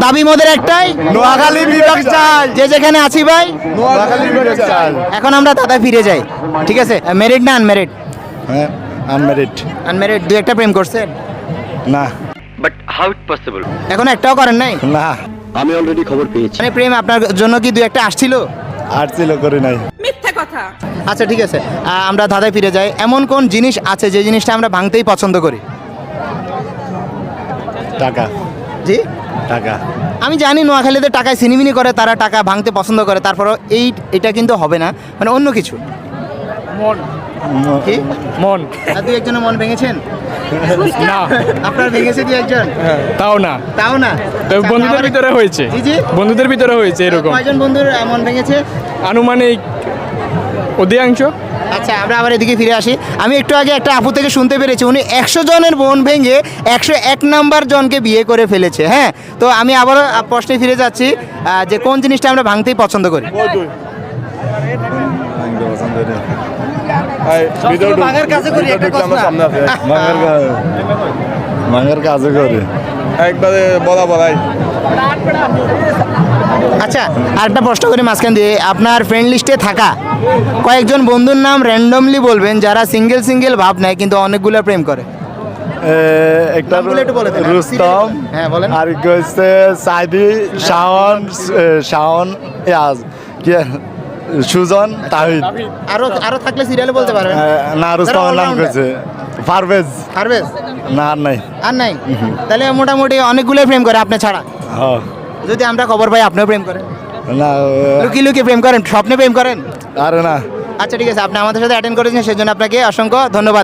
দাবি মোদের একটাই, নোয়াখালী বিভাগ চাই, যে যেখানে আছি ভাই নোয়াখালী বিভাগ চাই। এখন আমরা দাদা ফিরে যাই, ঠিক আছে? মেরিড না আনমেরিড? হ্যাঁ, আনমেরিড। আনমেরিড। দুই একটা প্রেম করছেন? না But how it possible? এখন একটাও করেন নাই? না, আমি অলরেডি খবর পেয়েছি। মানে প্রেম আপনার জন্য কি দুই একটা আসছিল? আর ছিল করি নাই। মিথ্যা কথা। আচ্ছা ঠিক আছে, আমরা ধাঁধায় ফিরে যাই। এমন কোন জিনিস আছে যে জিনিসটা আমরা ভাঙতেই পছন্দ করি? টাকা, জি, টাকা। আমি জানি নোয়াখালীতে টাকায় সিনিমিনি করে, তারা টাকা ভাঙতে পছন্দ করে, তারপরও এটা কিন্তু হবে না, মানে অন্য কিছু। কি মন আর দুই একজনের মন ভেঙেছেন? না, আপনার ভেঙেছে দুই একজন? তাও না, তাও না? তবে বন্ধুদের ভিতরে হয়েছে। জি জি, বন্ধুদের ভিতরে হয়েছে এরকম কয়জন বন্ধুর মন ভেঙেছে? আনুমানিক অধিকাংশ। আচ্ছা, আমরা আবার এদিকে ফিরে আসি। আমি একটু আগে একটা আপু থেকে শুনতে পেরেছি উনি 100 জনের মন ভেঙে 101 নাম্বার জনকে বিয়ে করে ফেলেছে। হ্যাঁ, তো আমি আবারও প্রশ্নে ফিরে যাচ্ছি, যে কোন জিনিসটা আমরা ভাঙতেই পছন্দ করি? ভাঙার কাজে করি, একবারে বলা বলাই। আচ্ছা, আরেকটা প্রশ্ন করি মাঝখান দিয়ে, আপনার ফ্রেন্ড লিস্টে থাকা কয়েকজন বন্ধুর নাম র্যান্ডমলি বলবেন যারা সিঙ্গেল সিঙ্গেল ভাব নেয় কিন্তু অনেকগুলো প্রেম করে। একটা নামগুলো একটু বলে দেন। রুস্তম, হ্যাঁ বলেন। আর কি হচ্ছে সাইদি, শাওন, শাওন, ইয়াজ, কি সুজন, তাহিদ। আরো থাকলে সিরিয়ালে বলতে পারবেন। না, রুস্তমের নাম কইছে পারভেজ। পারভেজ? না, আর নাই। আর নাই? তাহলে মোটামুটি অনেকগুলো প্রেম করে আপনার ছাড়া। হ্যাঁ। যদি আমরা খবর পাই আপনিও প্রেম করেন, না, লুকিয়ে লুকিয়ে প্রেম করেন, স্বপ্নে প্রেম করেন? আরে না। আচ্ছা ঠিক আছে, আপনি আমাদের সাথে অ্যাটেন্ড করেছেন সেজন্য আপনাকে অসংখ্য ধন্যবাদ।